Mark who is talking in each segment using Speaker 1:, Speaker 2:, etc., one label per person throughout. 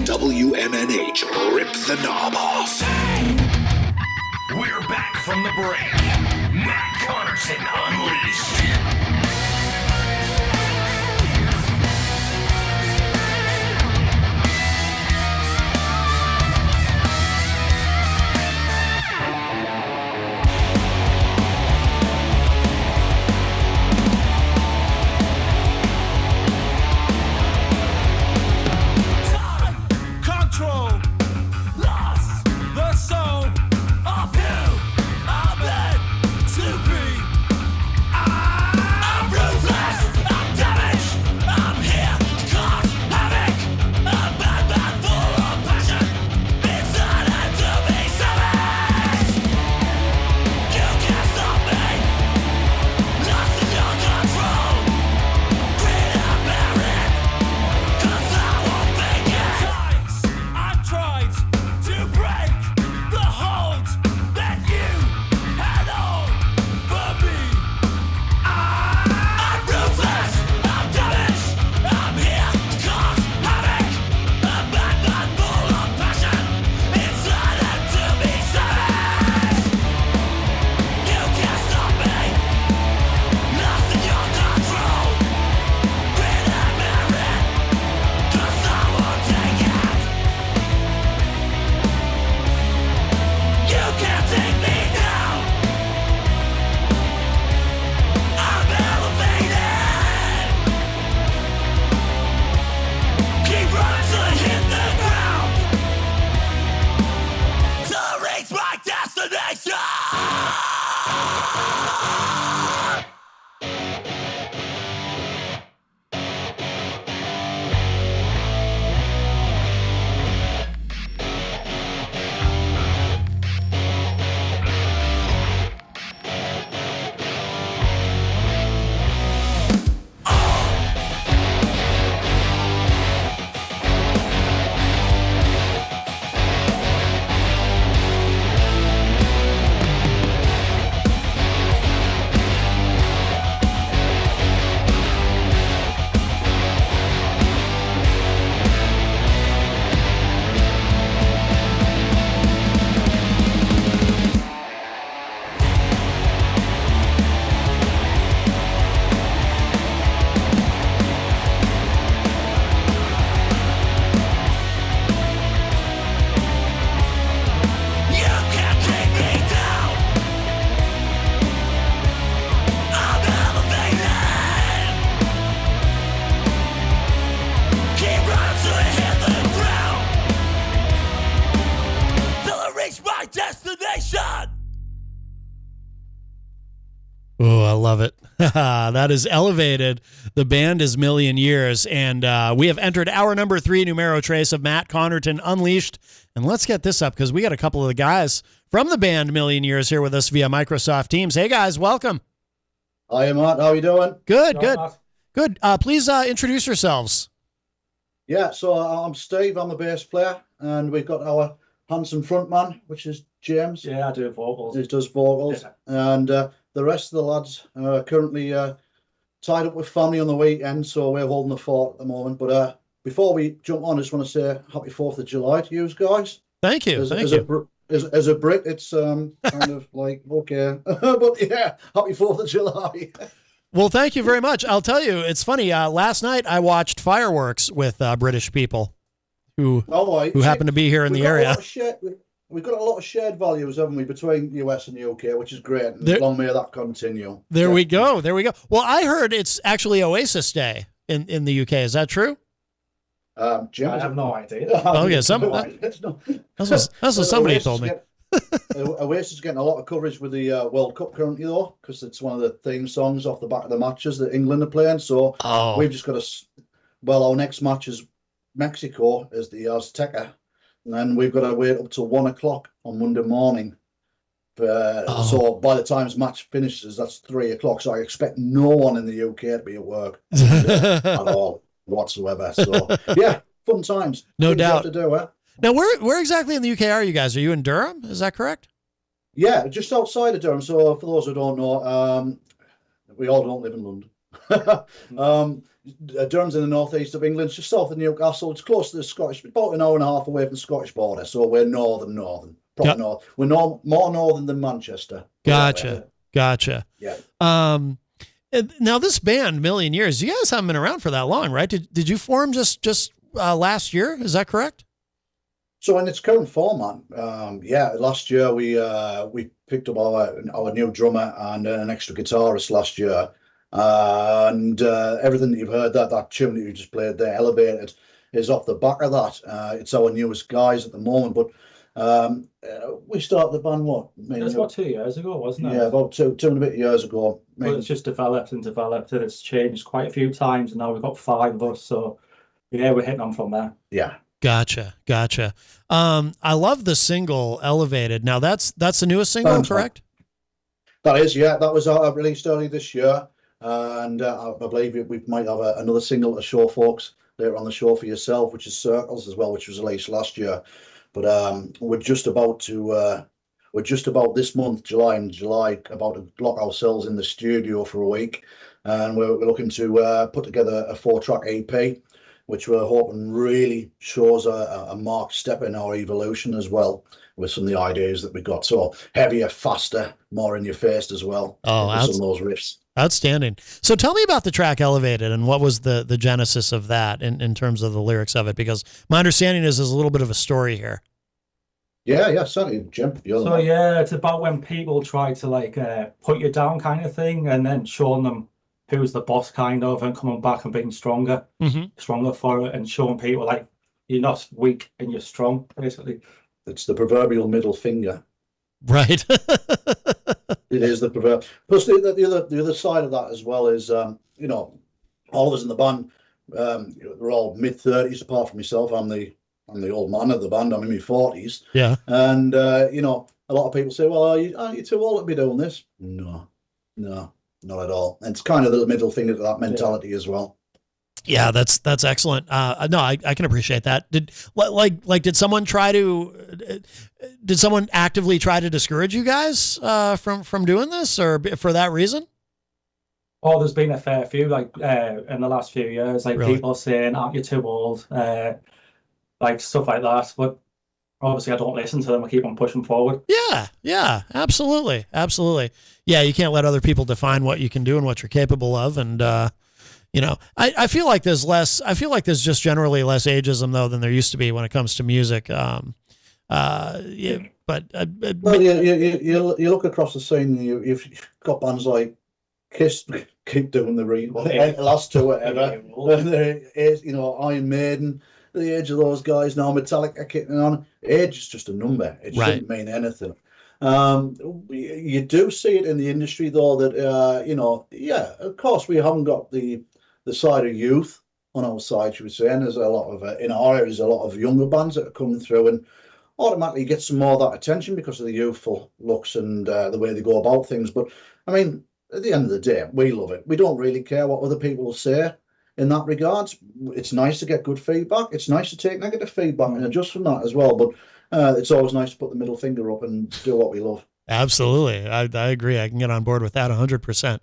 Speaker 1: WMNH, rip the knob off.
Speaker 2: We're back from the break. Matt Connarton Unleashed.
Speaker 3: Oh, I love it. That is Elevated. The band is MillionYears, and we have entered hour number 3, numero trace of Matt Connarton Unleashed. And let's get this up because we got a couple of the guys from the band MillionYears here with us via Microsoft Teams. Hey, guys, welcome.
Speaker 4: Hi, Matt. How are you doing?
Speaker 3: Good. Good. Please introduce yourselves.
Speaker 4: Yeah, so I'm Steve. I'm the bass player, and we've got our handsome frontman, which is James.
Speaker 5: Yeah, I do vocals.
Speaker 4: He does vocals, yeah. And the rest of the lads are currently tied up with family on the weekend, so we're holding the fort at the moment. But before we jump on, I just want to say Happy 4th of July to you guys.
Speaker 3: Thank you.
Speaker 4: As a Brit, it's kind of like, okay. But yeah, Happy 4th of July.
Speaker 3: Well, thank you very much. I'll tell you, it's funny. Last night I watched fireworks with British people who happen to be here in the area.
Speaker 4: We've got a lot of shared values, haven't we, between US and the UK, which is great. And long may that continue.
Speaker 3: There we go. Well, I heard it's actually Oasis Day in the UK. Is that true?
Speaker 4: Jim,
Speaker 5: I have no idea.
Speaker 3: Okay, that's what somebody told me.
Speaker 4: Oasis is getting a lot of coverage with the World Cup currently, though, because it's one of the theme songs off the back of the matches that England are playing. So we've just got our next match is Mexico, is the Azteca, and then we've got to wait up till 1 o'clock on Monday morning. So by the time this match finishes, that's 3 o'clock. So I expect no one in the UK to be at work at all whatsoever. So yeah, fun times.
Speaker 3: No doubt.
Speaker 4: To do it.
Speaker 3: Now, where exactly in the UK are you guys? Are you in Durham? Is that correct?
Speaker 4: Yeah, just outside of Durham. So for those who don't know, we all don't live in London. Durham's in the northeast of England, just south of Newcastle. It's close to the Scottish, about an hour and a half away from the Scottish border. So we're northern, proper
Speaker 3: Got-
Speaker 4: north. We're more northern than Manchester.
Speaker 3: Gotcha.
Speaker 4: Yeah.
Speaker 3: Now this band, Million Years, you guys haven't been around for that long, right? Did you form just last year? Is that correct?
Speaker 4: So in its current format, last year we picked up our new drummer and an extra guitarist last year, and everything that you've heard, that tune that you just played there, Elevated, is off the back of that. It's our newest guys at the moment, but we started the band
Speaker 5: It was about 2 years ago, wasn't it?
Speaker 4: Yeah, about two and a bit years ago.
Speaker 5: But it's just developed and it's changed quite a few times, and now we've got 5 of us. So yeah, we're hitting on from there.
Speaker 4: Yeah.
Speaker 3: Gotcha. I love the single Elevated. Now that's the newest single, correct?
Speaker 4: That is, yeah. That was released early this year, and I believe we might have another single to show folks later on the show for yourself, which is Circles as well, which was released last year. But we're just about this month, July, about to lock ourselves in the studio for a week, and we're looking to put together a 4-track EP, which we're hoping really shows a marked step in our evolution as well, with some of the ideas that we got. So heavier, faster, more in your face as well.
Speaker 3: Oh,
Speaker 4: some of those riffs.
Speaker 3: Outstanding. So tell me about the track Elevated and what was the genesis of that in terms of the lyrics of it, because my understanding is there's a little bit of a story here.
Speaker 4: Yeah, certainly, Jim.
Speaker 5: It's about when people try to put you down kind of thing, and then showing them who's the boss kind of, and coming back and being stronger for it, and showing people like you're not weak and you're strong, basically.
Speaker 4: It's the proverbial middle finger.
Speaker 3: Right.
Speaker 4: It is the proverb. Plus, the other side of that as well is, all of us in the band, we're all mid-30s, apart from myself. I'm the old man of the band. I'm in my 40s.
Speaker 3: Yeah.
Speaker 4: And a lot of people say, "Well, aren't you too old to be doing this?" No, not at all. And it's kind of the middle finger to that mentality as well.
Speaker 3: Yeah, that's excellent. No, I can appreciate that. Did someone actively try to discourage you guys from doing this, or for that reason?
Speaker 5: Oh, there's been a fair few in the last few years,
Speaker 3: Really?
Speaker 5: people saying, "Aren't you too old?" Stuff like that. But obviously, I don't listen to them. I keep on pushing forward.
Speaker 3: Yeah, absolutely. Yeah, you can't let other people define what you can do and what you're capable of, and I feel like there's less. I feel like there's just generally less ageism though than there used to be when it comes to music. You
Speaker 4: look across the scene. You've got bands like Kiss keep doing the last tour ever. Iron Maiden. The age of those guys now, Metallica kicking on. Age is just a number. It shouldn't mean anything. You do see it in the industry though that of course we haven't got the side of youth on our side, should we say, and there's a lot of in our area there's a lot of younger bands that are coming through and automatically get some more of that attention because of the youthful looks and the way they go about things. But I mean, at the end of the day, we love it. We don't really care what other people will say. In that regard, it's nice to get good feedback. It's nice to take negative feedback and adjust from that as well. But it's always nice to put the middle finger up and do what we love.
Speaker 3: Absolutely. I agree. I can get on board with that 100%.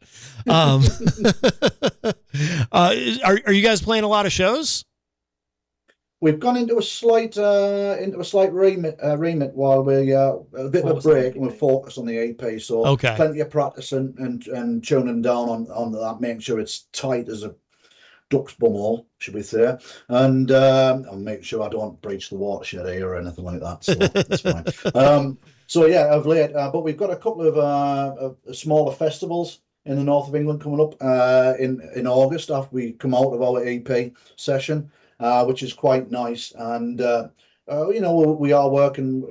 Speaker 3: Are you guys playing a lot of shows?
Speaker 4: We've gone into a slight remit while we're a bit of a break and we're focused on the EP. So plenty of practicing and tuning down on that, making sure it's tight as a duck's bumhole, should we say, and I'll make sure I don't breach the watershed here or anything like that. So that's fine. Of late, but we've got a couple of smaller festivals in the north of England coming up in August after we come out of our EP session, which is quite nice. And we are working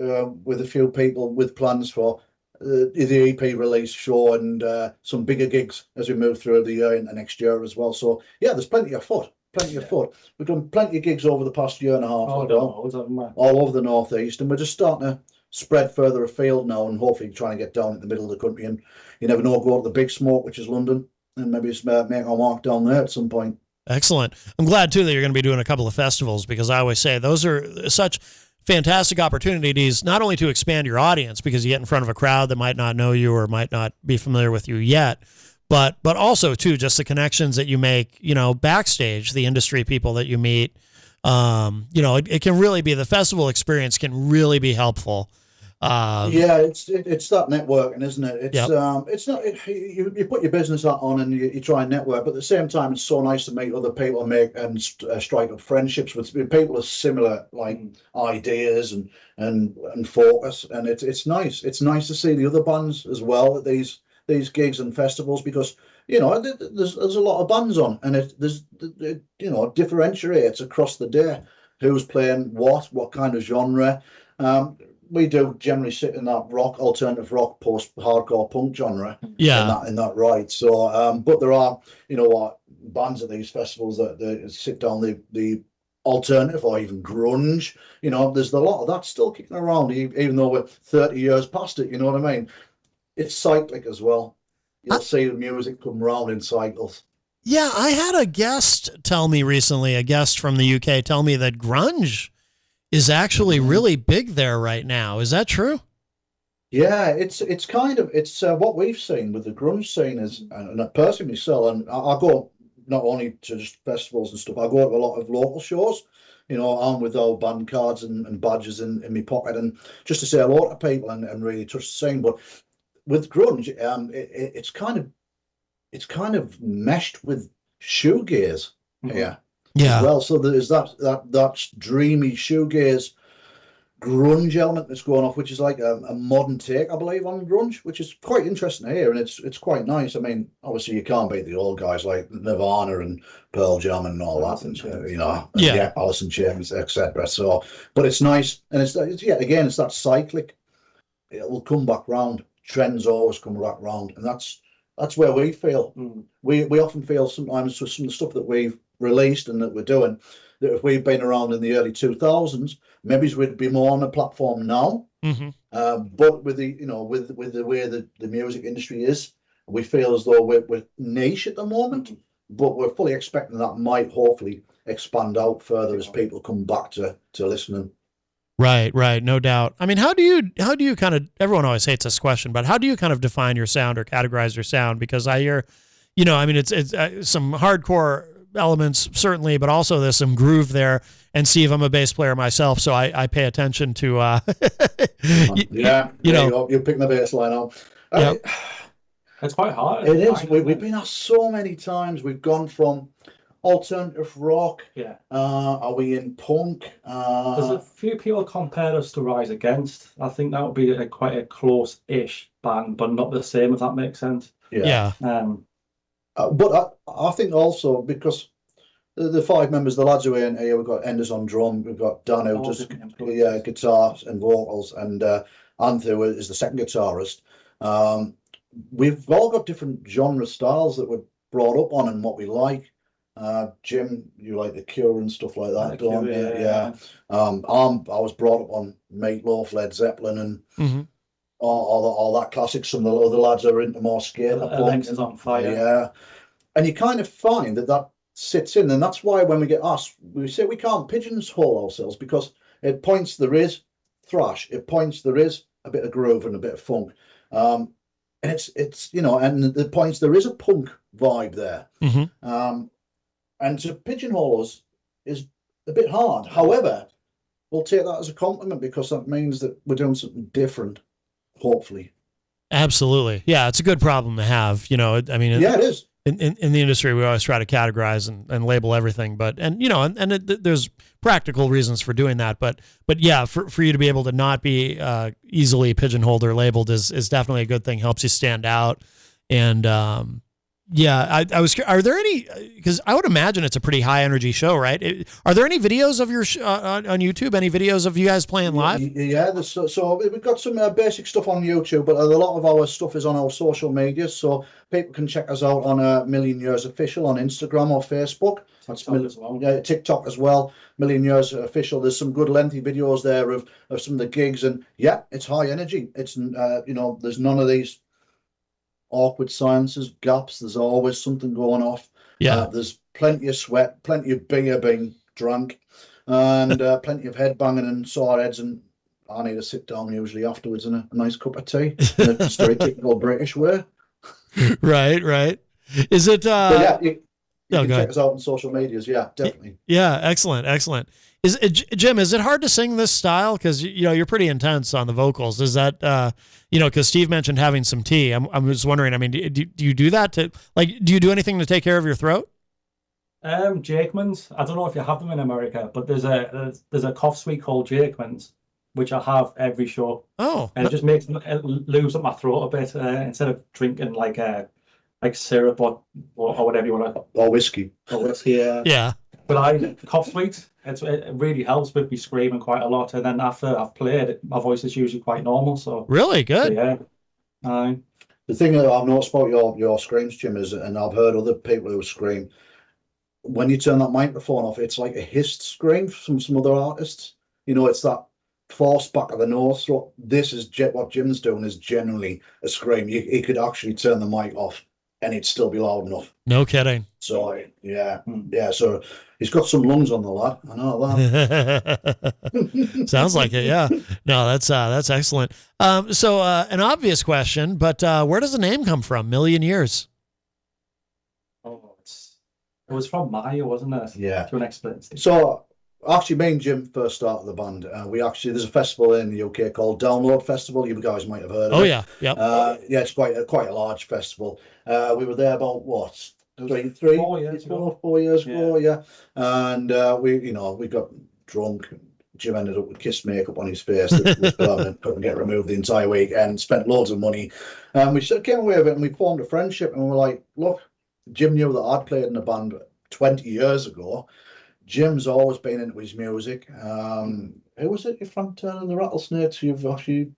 Speaker 4: with a few people with plans for the EP release show and some bigger gigs as we move through the year and the next year as well. So there's plenty of foot. We've done plenty of gigs over the past year and a half all over the northeast, and we're just starting to spread further afield now and hopefully trying to get down in the middle of the country, and you never know, go to the big smoke, which is London, and maybe just make our mark down there at some point.
Speaker 3: Excellent. I'm glad too that you're going to be doing a couple of festivals, because I always say those are such fantastic opportunities, not only to expand your audience because you get in front of a crowd that might not know you or might not be familiar with you yet, but also too just the connections that you make, backstage, the industry people that you meet. It can really be, the festival experience can really be helpful.
Speaker 4: Yeah, it's that networking, isn't it? It's
Speaker 3: Yep.
Speaker 4: it's not you put your business hat on and you try and network, but at the same time, it's so nice to meet other people and make and strike up friendships with people with similar ideas and focus, and it's nice. It's nice to see the other bands as well at these gigs and festivals, because there's a lot of bands on, and it differentiates across the day who's playing what kind of genre. We do generally sit in that alternative rock, post-hardcore punk genre.
Speaker 3: Yeah.
Speaker 4: In that right. So, but there are, bands at these festivals that sit down the alternative or even grunge. There's a lot of that still kicking around, even though we're 30 years past it. You know what I mean? It's cyclic as well. You'll see the music come round in cycles.
Speaker 3: Yeah, I had a guest tell me recently, a guest from the UK tell me that grunge is actually really big there right now. Is that true?
Speaker 4: Yeah, it's what we've seen with the grunge scene is, and personally myself, and I go not only to just festivals and stuff, I go to a lot of local shows, armed with old band cards and badges in my pocket, and just to say hello to people and really touch the scene. But with grunge, it's kind of meshed with shoegaze here.
Speaker 3: Yeah.
Speaker 4: As well, so there's that dreamy shoegaze grunge element that's going off, which is like a modern take, I believe, on grunge, which is quite interesting to hear, and it's quite nice. I mean, obviously you can't beat the old guys like Nirvana and Pearl Jam and all that, and Alice in Chains, etc. So, but it's nice, and it's that cyclic. It will come back round. Trends always come back round, and that's where we feel. We often feel sometimes with some of the stuff that we've released and that we're doing, that if we'd been around in the early 2000s, maybe we'd be more on the platform now. But with the with the way that the music industry is, we feel as though we're niche at the moment, but we're fully expecting that might hopefully expand out further as people come back to listening.
Speaker 3: Right, no doubt. I mean, how do you kind of, everyone always hates this question, but how do you kind of define your sound or categorize your sound? Because I hear, it's some hardcore elements certainly, but also there's some groove there. And Steve, I'm a bass player myself, so I pay attention to
Speaker 4: you're picking the bass line up.
Speaker 5: It's quite hard.
Speaker 4: It is. We've been asked so many times. We've gone from alternative rock. Are we in punk?
Speaker 5: There's a few people compare us to Rise Against. I think that would be quite a close-ish band, but not the same, if that makes sense.
Speaker 4: But I think also because the five members, the lads who are in here, we've got Enders on drum, we've got Dan who does guitar and vocals, and Anthu is the second guitarist. We've all got different genre styles that we're brought up on and what we like. Jim, you like the Cure and stuff like that, don't you? Yeah. I was brought up on Meatloaf, Led Zeppelin, and all that classic. Some of the other lads are into more skater punk.
Speaker 5: Alexis on Fire.
Speaker 4: Yeah, and you kind of find that sits in, and that's why when we get asked, we say we can't pigeonhole ourselves, because it points there is thrash, it points there is a bit of groove and a bit of funk, and it's and the points there is a punk vibe there. And to pigeonhole us is a bit hard. However, we'll take that as a compliment, because that means that we're doing something different, hopefully.
Speaker 3: Absolutely. Yeah, it's a good problem to have. It is. In the industry, we always try to categorize and label everything, but there's practical reasons for doing that. But yeah, for you to be able to not be easily pigeonholed or labeled is definitely a good thing. Helps you stand out. And yeah, I was. Are there any? Because I would imagine it's a pretty high energy show, right? Are there any videos of your on YouTube? Any videos of you guys playing live?
Speaker 4: Yeah. So we've got some basic stuff on YouTube, but a lot of our stuff is on our social media, so people can check us out on MillionYears Official on Instagram or Facebook. TikTok as well. MillionYears Official. There's some good lengthy videos there of some of the gigs, and yeah, it's high energy. It's there's none of these awkward silences, gaps. There's always something going off. There's plenty of sweat, plenty of beer being drank, and plenty of head banging and sore heads, and I need to sit down usually afterwards in a nice cup of tea in a stereotypical British way.
Speaker 3: Right. Is it?
Speaker 4: But yeah, you can
Speaker 3: go
Speaker 4: check
Speaker 3: ahead.
Speaker 4: us out on social medias. Yeah, definitely.
Speaker 3: Yeah, excellent. Is it, Jim? Is it hard to sing this style? Because you're pretty intense on the vocals. Is that because Steve mentioned having some tea? I'm just wondering. I mean, do you do that to do you do anything to take care of your throat?
Speaker 5: Jakemans. I don't know if you have them in America, but there's a cough suite called Jakemans, which I have every show.
Speaker 3: Oh,
Speaker 5: And it just makes it lose up my throat a bit instead of drinking like syrup or whatever you want to.
Speaker 4: Or whiskey.
Speaker 5: Or whiskey.
Speaker 3: yeah.
Speaker 5: But cough suite. It really helps with me screaming quite a lot, and then after I've played, my voice is usually quite normal. So
Speaker 3: Really good.
Speaker 5: yeah.
Speaker 4: The thing that I've noticed about your screams, Jim, is, and I've heard other people who scream, when you turn that microphone off, it's like a hissed scream from some other artists. It's that force back of the nose throat. This is what Jim's doing is generally a scream. He could actually turn the mic off and it'd still be loud enough.
Speaker 3: No kidding.
Speaker 4: So yeah. So he's got some lungs on the lad. I know that.
Speaker 3: Sounds like it. Yeah. No, that's excellent. So an obvious question, but where does the name come from? MillionYears.
Speaker 5: Oh, it was from Maya, wasn't it?
Speaker 4: Yeah.
Speaker 5: To an extent.
Speaker 4: So actually, me and Jim first started the band. There's a festival in the UK called Download Festival. You guys might have heard of it.
Speaker 3: Oh yeah, yep.
Speaker 4: Yeah, it's quite a large festival. We were there about what?
Speaker 5: 4 years ago.
Speaker 4: 4 years ago, yeah. And we got drunk. Jim ended up with kiss makeup on his face that was permanent, couldn't get removed the entire week, and spent loads of money. We came away with it, and we formed a friendship. And we were like, look, Jim knew that I'd played in a band 20 years ago. Jim's always been into his music. Who was it? Frank Turner and the Rattlesnakes you've actually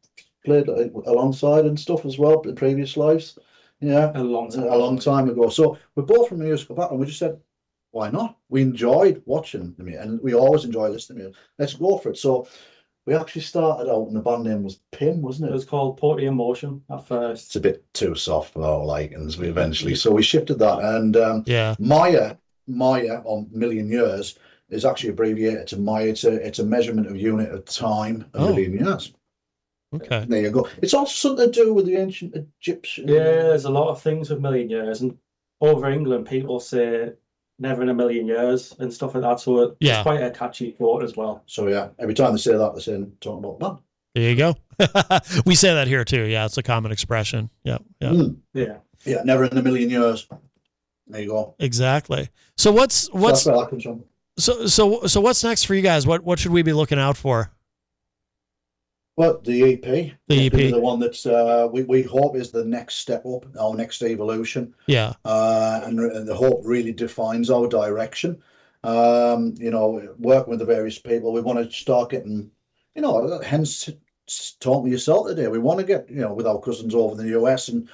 Speaker 4: played alongside and stuff as well in previous lives. Yeah,
Speaker 5: A
Speaker 4: long time ago. So we're both from a musical background. We just said, why not? We enjoyed watching them, and we always enjoy listening to them. Let's go for it. So we actually started out, and the band name was Pim, wasn't
Speaker 5: It
Speaker 4: it?
Speaker 5: was called Poetry in Motion at first.
Speaker 4: It's a bit too soft for our likings. We eventually, so we shifted that, and
Speaker 3: Yeah.
Speaker 4: Maya or MillionYears is actually abbreviated to Maya. It's a measurement of unit of time, a million years.
Speaker 3: Okay.
Speaker 4: There you go. It's also something to do with the ancient Egyptian.
Speaker 5: Yeah, there's a lot of things with MillionYears, and over England, people say "never in a million years" and stuff like that. So
Speaker 3: Yeah.
Speaker 5: it's quite a catchy quote as well.
Speaker 4: So yeah, every time they say that, they're saying talking about band.
Speaker 3: There you go. We say that here too. Yeah, it's a common expression. Yeah.
Speaker 5: Yeah.
Speaker 4: Yeah, never in a million years. There you go.
Speaker 3: Exactly. So what's
Speaker 4: That's where that comes from.
Speaker 3: so what's next for you guys? What should we be looking out for?
Speaker 4: Well, the EP.
Speaker 3: The EP.
Speaker 4: The one that's we hope is the next step up, our next evolution.
Speaker 3: Yeah.
Speaker 4: And the hope really defines our direction. Working with the various people, we want to start getting, hence talking to yourself today. We want to get, with our cousins over in the US and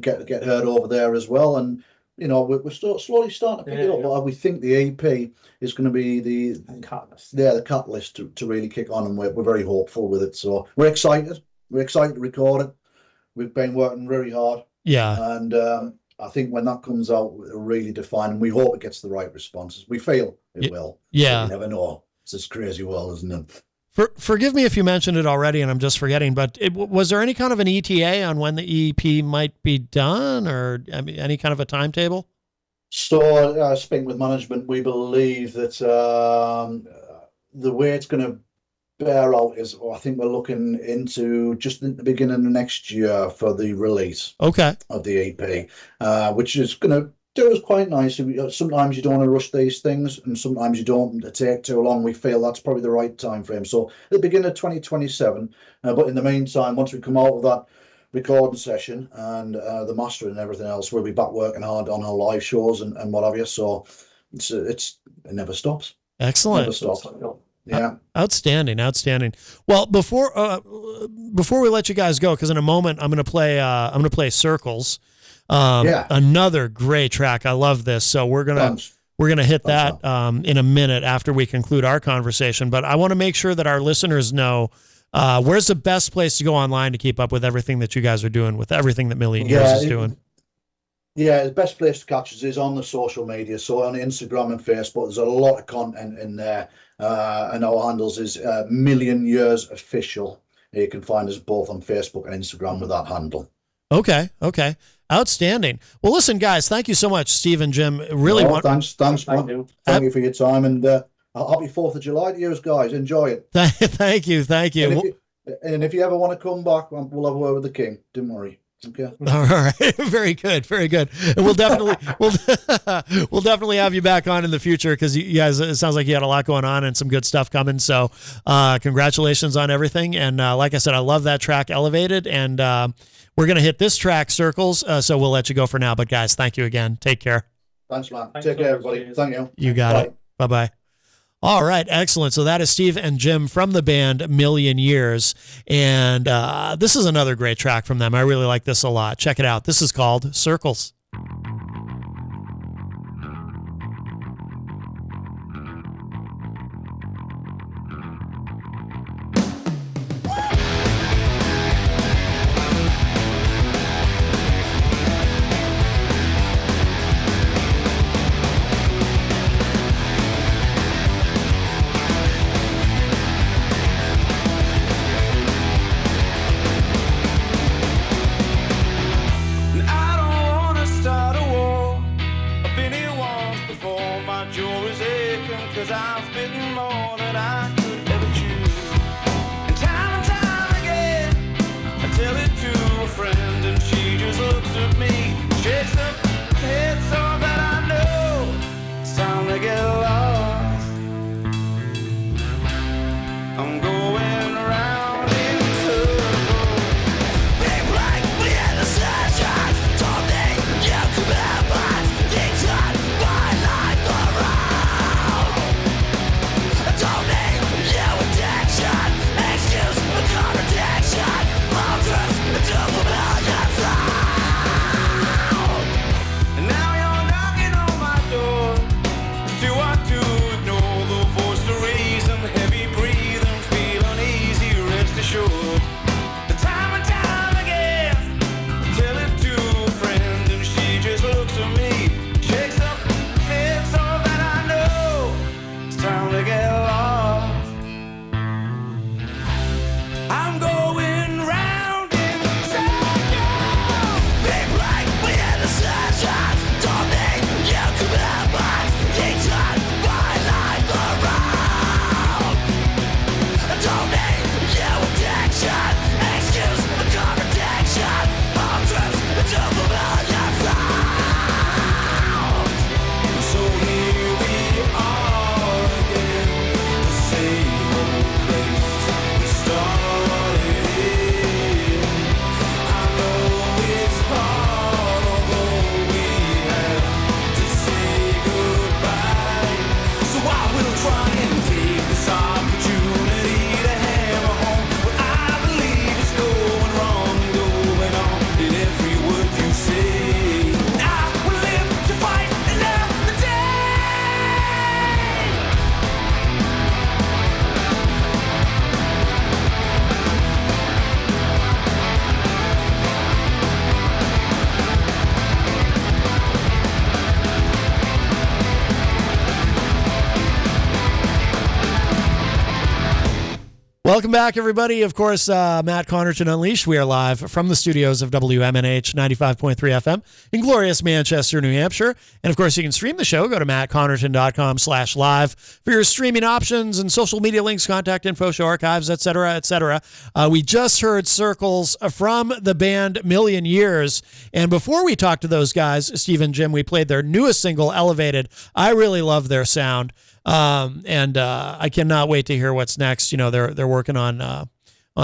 Speaker 4: get heard over there as well. And we're slowly starting to pick it up. But we think the EP is going to be the catalyst. Yeah, the catalyst to really kick on, and we're very hopeful with it. So we're excited. We're excited to record it. We've been working very hard.
Speaker 3: Yeah.
Speaker 4: And I think when that comes out, it'll really define, and we hope it gets the right responses. We feel it will.
Speaker 3: Yeah.
Speaker 4: But you never know. It's this crazy world, isn't it?
Speaker 3: Forgive me if you mentioned it already and I'm just forgetting, but was there any kind of an ETA on when the EP might be done, or any kind of a timetable?
Speaker 4: So, speaking with management, we believe that the way it's going to bear out is, I think we're looking into just in the beginning of next year for the release of the EP, which is going to do us quite nicely. Sometimes you don't want to rush these things, and sometimes you don't want to take too long. We feel that's probably the right time frame. So at the beginning of 2027, but in the meantime, once we come out of that recording session and the mastering and everything else, we'll be back working hard on our live shows and what have you. So it never stops.
Speaker 3: Excellent.
Speaker 4: Never stops. Yeah.
Speaker 3: Outstanding. Well, before we let you guys go, because in a moment I'm gonna play Circles. Another great track. I love this. So we're gonna hit that in a minute after we conclude our conversation. But I want to make sure that our listeners know where's the best place to go online to keep up with everything that you guys are doing, with everything that MillionYears is doing.
Speaker 4: Yeah, the best place to catch us is on the social media. So on Instagram and Facebook, there's a lot of content in there. And our handles is MillionYears Official. You can find us both on Facebook and Instagram with that handle.
Speaker 3: Okay. Outstanding. Well, listen, guys, thank you so much, Steve and Jim. Really
Speaker 4: thanks,
Speaker 5: Thank you.
Speaker 4: Thank you for your time, and happy 4th of July to you guys. Enjoy it.
Speaker 3: Thank you.
Speaker 4: And if you ever want to come back, we'll have a word with the king. Don't worry. Okay.
Speaker 3: All right. Very good. And we'll definitely we'll definitely have you back on in the future, because you guys, it sounds like you had a lot going on and some good stuff coming. So congratulations on everything. And like I said, I love that track, Elevated. And we're going to hit this track, Circles. So we'll let you go for now. But guys, thank you again. Take care.
Speaker 4: Thanks, man. Take care, everybody. Thank you.
Speaker 3: You got it. Bye-bye. All right, excellent. So that is Steve and Jim from the band Million Years. And this is another great track from them. I really like this a lot. Check it out. This is called Circles. Welcome back, everybody. Of course, Matt Connarton Unleashed. We are live from the studios of WMNH 95.3 FM in glorious Manchester, New Hampshire. And, of course, you can stream the show. Go to mattconnarton.com/live for your streaming options and social media links, contact info, show archives, etc., etc. We just heard Circles from the band Million Years. And before we talked to those guys, Steve and Jim, we played their newest single, Elevated. I really love their sound. And I cannot wait to hear what's next. You know, they're working on a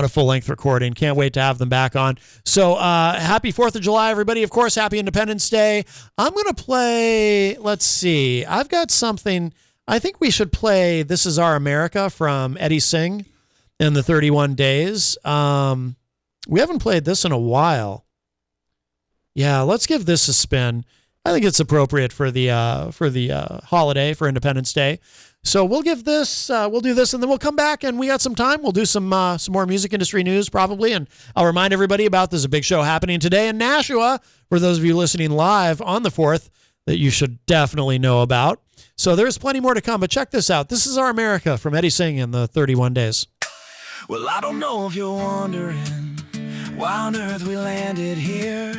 Speaker 3: full-length recording. Can't wait to have them back on. So happy 4th of July, everybody. Of course, happy Independence Day. I'm going to play, let's see. I've got something. I think we should play This Is Our America from Eddie Singh and the 31 Days. We haven't played this in a while. Yeah, let's give this a spin. I think it's appropriate for the holiday, for Independence Day. So we'll give this, we'll do this, and then we'll come back, and we got some time. We'll do some more music industry news probably, and I'll remind everybody about there's a big show happening today in Nashua for those of you listening live on the 4th that you should definitely know about. So there's plenty more to come, but check this out. This is Our America from Eddie Singh and the 31 Days.
Speaker 6: Well, I don't know if you're wondering Why on earth we landed here,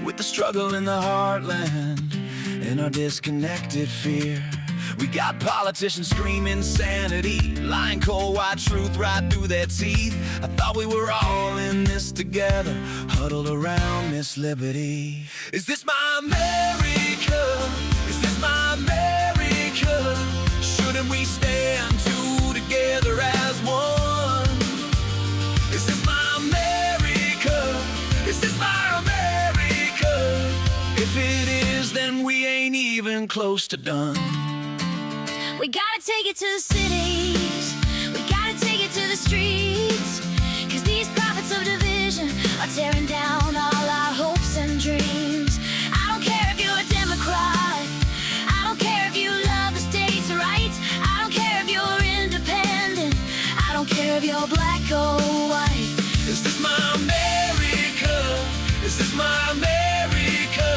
Speaker 6: with the struggle in the heartland and our disconnected fear. We got politicians screaming sanity, lying cold white truth right through their teeth. I thought we were all in this together, huddled around Miss Liberty. Is this my America? Is this my America? Shouldn't we stand two together as one? Is this my America? Is this my America? If it is, then we ain't even close to done.
Speaker 7: We gotta take it to the cities, we gotta take it to the streets, 'cause these prophets of division are tearing down all our hopes and dreams. I don't care if you're a Democrat, I don't care if you love the states' rights, I don't care if you're independent, I don't care if you're black or white.
Speaker 6: Is this my America? Is this my America?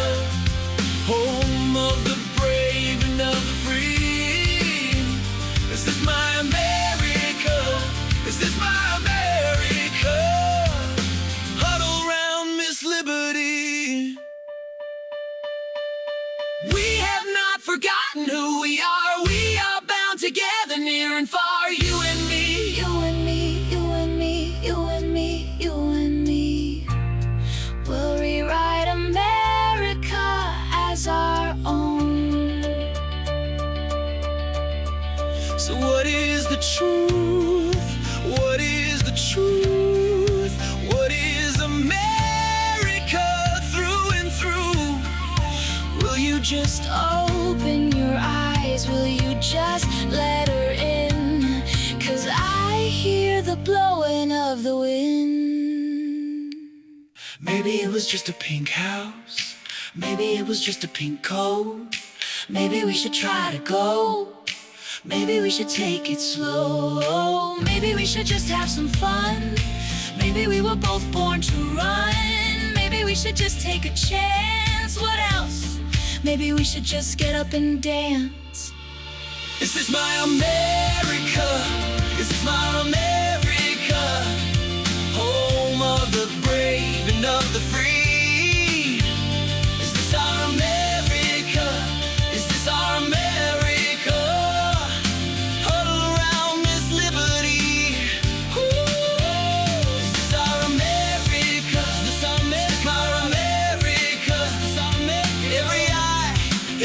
Speaker 6: Home of the brave and of the free. Is this my America? Is this my America? Huddle round Miss Liberty. We have not forgotten who we are. We are bound together near and far. You and me.
Speaker 7: You and me, you and me, you and me, you and me. We'll rewrite America as our own.
Speaker 6: So what is the truth? What is the truth? What is America through and through? Will you just
Speaker 7: Open your eyes, will you just let her in? 'Cause I hear the blowing of the wind.
Speaker 6: Maybe it was just a pink house. Maybe it was just a pink coat.
Speaker 7: Maybe we should try to go. Maybe we should take it slow. Maybe we should just have some fun. Maybe we were both born to run. Maybe we should just take a chance. What else? Maybe we should just get up and dance.
Speaker 6: Is this my America? Is this my America? Home of the brave and of the free. Is this our America? Is this our America? Huddle around Miss Liberty. Ooh. Is this our America? Is this our America? Our America? Is this our America? Every eye,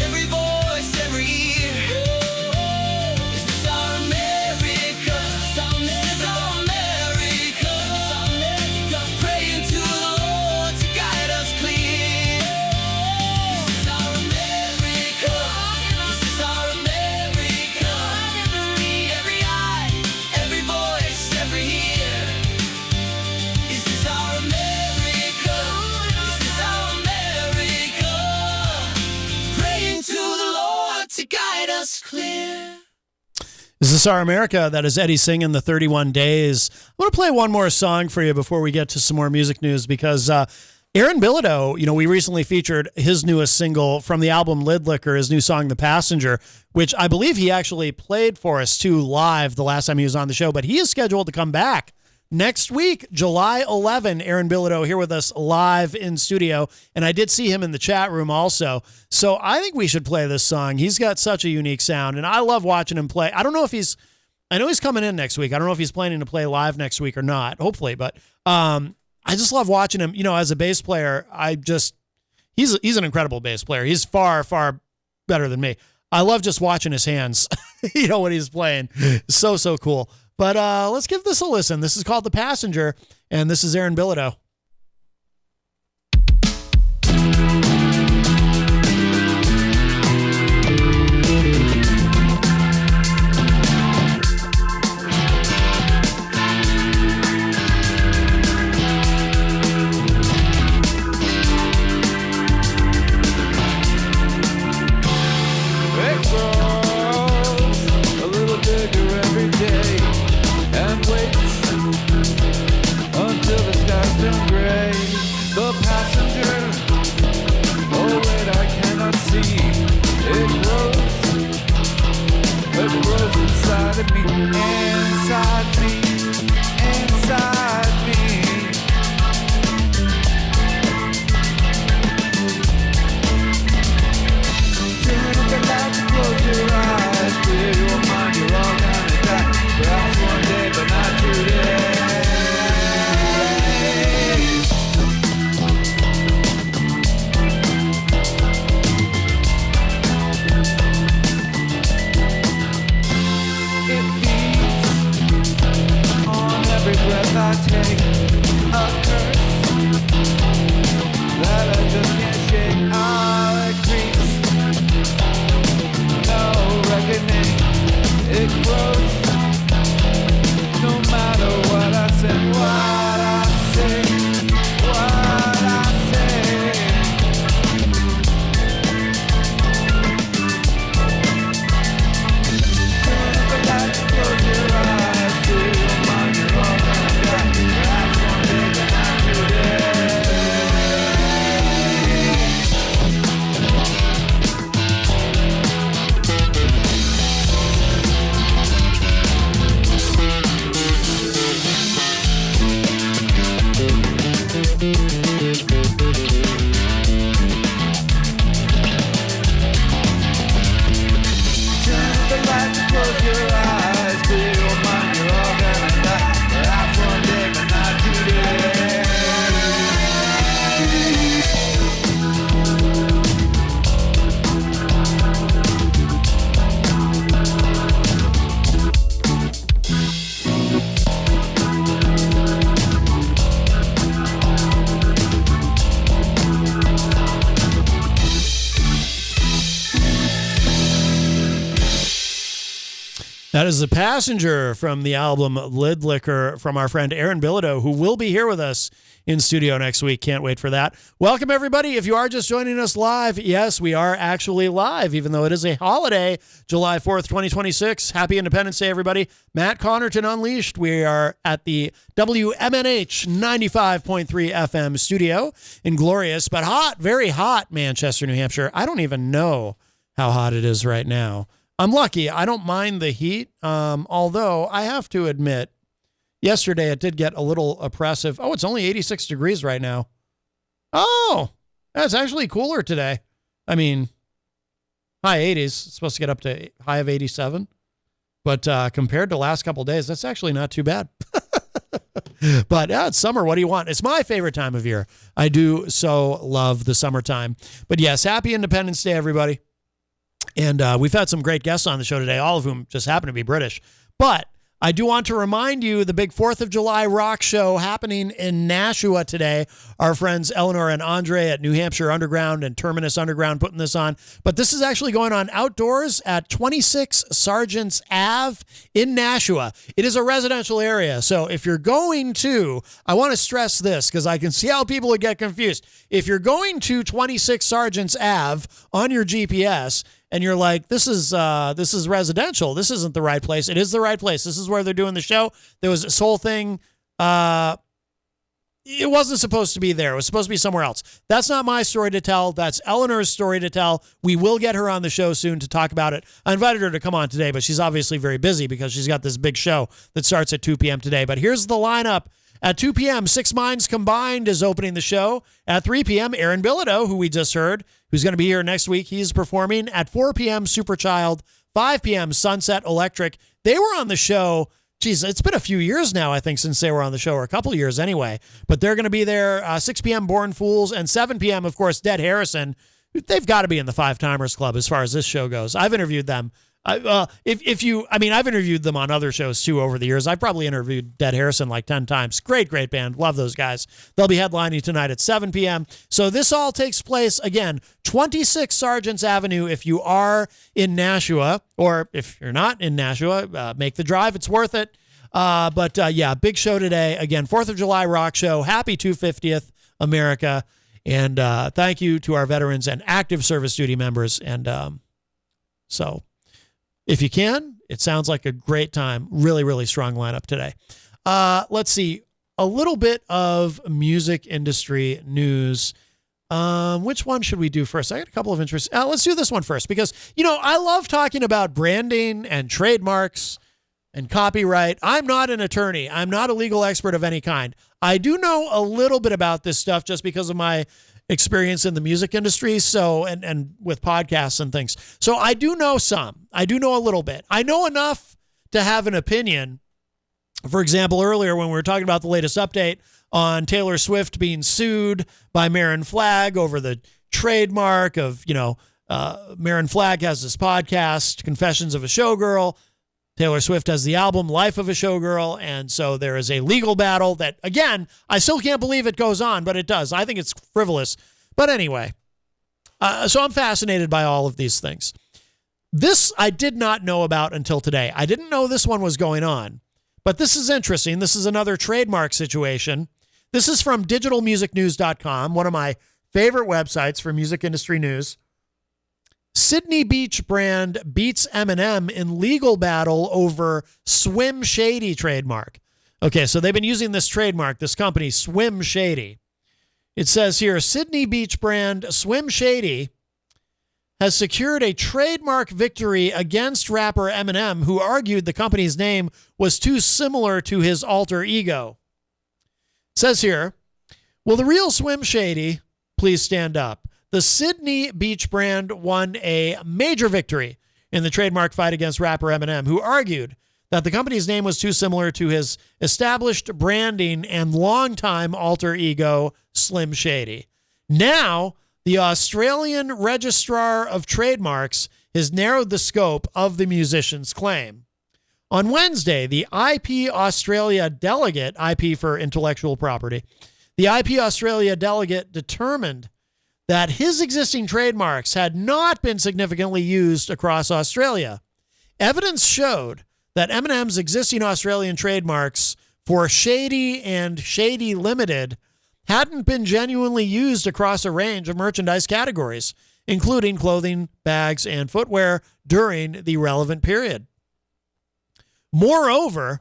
Speaker 6: every voice, every ear. Is this our America? Is this our America? Is this our America? Praying to the Lord to guide us clear. Is this our America? Is this our America? Every eye, every voice, every ear. Is this our America? Is this our America? Praying to the Lord to guide us clear.
Speaker 3: Is this our America? That is Eddie singing the 31 Days. I'm going to play one more song for you before we get to some more music news, because Aaron Bilodeau, we recently featured his newest single from the album Lid Liquor, his new song, The Passenger, which I believe he actually played for us too live the last time he was on the show, but he is scheduled to come back next week, July 11. Aaron Bilodeau here with us live in studio, and I did see him in the chat room also. So I think we should play this song. He's got such a unique sound, and I love watching him play. I don't know if I know he's coming in next week. I don't know if he's planning to play live next week or not, hopefully, but I just love watching him. As a bass player, he's an incredible bass player. He's far, far better than me. I love just watching his hands, when he's playing. So cool. But let's give this a listen. This is called The Passenger, and this is Aaron Bilodeau.
Speaker 6: It grows a little bigger every day and waits until the sky's been
Speaker 8: I take a curse that I just can't shake. Oh, it creeps, no reckoning, it grows. No matter what I say, what I say, what I say. Turn the lights, close your eyes, free your mind, you're all gonna die. That's one day, but not today. Turn the lights, close your eyes, clear your mind, you're all gonna die. Perhaps one day, but not today.
Speaker 3: That is The Passenger from the album Lid Liquor from our friend Aaron Bilodeau, who will be here with us in studio next week. Can't wait for that. Welcome, everybody. If you are just joining us live, yes, we are actually live, even though it is a holiday, July 4th, 2026. Happy Independence Day, everybody. Matt Connarton Unleashed. We are at the WMNH 95.3 FM studio in glorious, but hot, very hot Manchester, New Hampshire. I don't even know how hot it is right now. I'm lucky. I don't mind the heat, although I have to admit, yesterday it did get a little oppressive. Oh, it's only 86 degrees right now. Oh, that's actually cooler today. I mean, high 80s. It's supposed to get up to high of 87. But compared to the last couple of days, that's actually not too bad. But yeah, it's summer. What do you want? It's my favorite time of year. I do so love the summertime. But yes, happy Independence Day, everybody. And we've had some great guests on the show today, all of whom just happen to be British. But I do want to remind you the big 4th of July rock show happening in Nashua today. Our friends Eleanor and Andre at New Hampshire Underground and Terminus Underground putting this on. But this is actually going on outdoors at 26 Sergeants Ave in Nashua. It is a residential area. So if you're going to, I want to stress this because I can see how people would get confused. If you're going to 26 Sergeants Ave on your GPS, and you're like, this is residential. This isn't the right place. It is the right place. This is where they're doing the show. There was this whole thing. It wasn't supposed to be there. It was supposed to be somewhere else. That's not my story to tell. That's Eleanor's story to tell. We will get her on the show soon to talk about it. I invited her to come on today, but she's obviously very busy because she's got this big show that starts at 2 p.m. today. But here's the lineup. At 2 p.m., Six Minds Combined is opening the show. At 3 p.m., Aaron Bilodeau, who we just heard, who's going to be here next week, he's performing. At 4 p.m., Superchild. 5 p.m., Sunset Electric. They were on the show. Geez, it's been a few years now, I think, since they were on the show, or a couple of years anyway. But they're going to be there. 6 p.m., Born Fools. And 7 p.m., of course, Dead Harrison. They've got to be in the Five Timers Club as far as this show goes. I've interviewed them. I've interviewed them on other shows too over the years. I've probably interviewed Dead Harrison like 10 times. Great band. Love those guys. They'll be headlining tonight at 7 p.m. So this all takes place, again, 26 Sergeants Avenue if you are in Nashua, or if you're not in Nashua, make the drive. It's worth it. But big show today. Again, 4th of July rock show. Happy 250th America. And thank you to our veterans and active service duty members. And so if you can, it sounds like a great time. Really, really strong lineup today. Let's see. A little bit of music industry news. Which one should we do first? I got a couple of interests. Let's do this one first because, I love talking about branding and trademarks and copyright. I'm not an attorney. I'm not a legal expert of any kind. I do know a little bit about this stuff just because of my experience in the music industry. So, and with podcasts and things. So I do know some. I do know a little bit. I know enough to have an opinion. For example, earlier when we were talking about the latest update on Taylor Swift being sued by Marin Flag over the trademark of, Marin Flag has this podcast, Confessions of a Showgirl. Taylor Swift has the album Life of a Showgirl, and so there is a legal battle that, again, I still can't believe it goes on, but it does. I think it's frivolous. But anyway, so I'm fascinated by all of these things. This I did not know about until today. I didn't know this one was going on, but this is interesting. This is another trademark situation. This is from digitalmusicnews.com, one of my favorite websites for music industry news. Sydney Beach brand beats M&M in legal battle over Swim Shady trademark. Okay, so they've been using this trademark, this company, Swim Shady. It says here, Sydney Beach brand Swim Shady has secured a trademark victory against rapper Eminem, who argued the company's name was too similar to his alter ego. It says here, will the real Swim Shady please stand up? The Sydney Beach brand won a major victory in the trademark fight against rapper Eminem, who argued that the company's name was too similar to his established branding and longtime alter ego, Slim Shady. Now, the Australian Registrar of Trademarks has narrowed the scope of the musician's claim. On Wednesday, the IP Australia delegate, IP for intellectual property, the IP Australia delegate determined that his existing trademarks had not been significantly used across Australia. Evidence showed that Eminem's existing Australian trademarks for Shady and Shady Limited hadn't been genuinely used across a range of merchandise categories, including clothing, bags, and footwear during the relevant period. Moreover,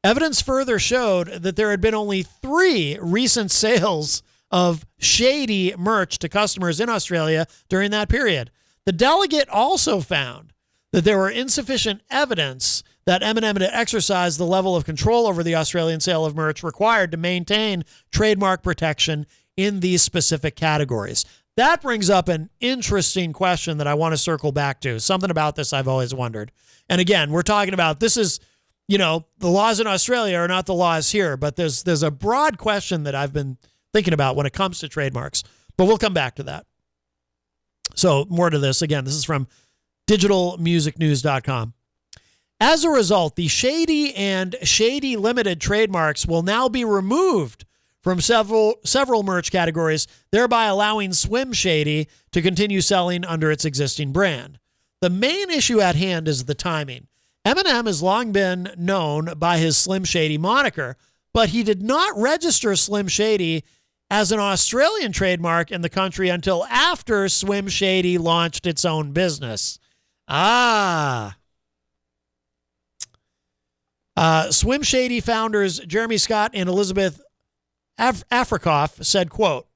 Speaker 3: evidence further showed that there had been only 3 recent sales of Shady merch to customers in Australia during that period. The delegate also found that there were insufficient evidence that Eminem had exercised the level of control over the Australian sale of merch required to maintain trademark protection in these specific categories. That brings up an interesting question that I want to circle back to. Something about this I've always wondered. And again, we're talking about this is, the laws in Australia are not the laws here, but there's a broad question that I've been thinking about when it comes to trademarks. But we'll come back to that. So more to this. Again, this is from digitalmusicnews.com. As a result, the Shady and Shady Limited trademarks will now be removed from several merch categories, thereby allowing Swim Shady to continue selling under its existing brand. The main issue at hand is the timing. Eminem has long been known by his Slim Shady moniker, but he did not register Slim Shady as an Australian trademark in the country until after Swim Shady launched its own business. Swim Shady founders Jeremy Scott and Elizabeth Afrikoff said, quote,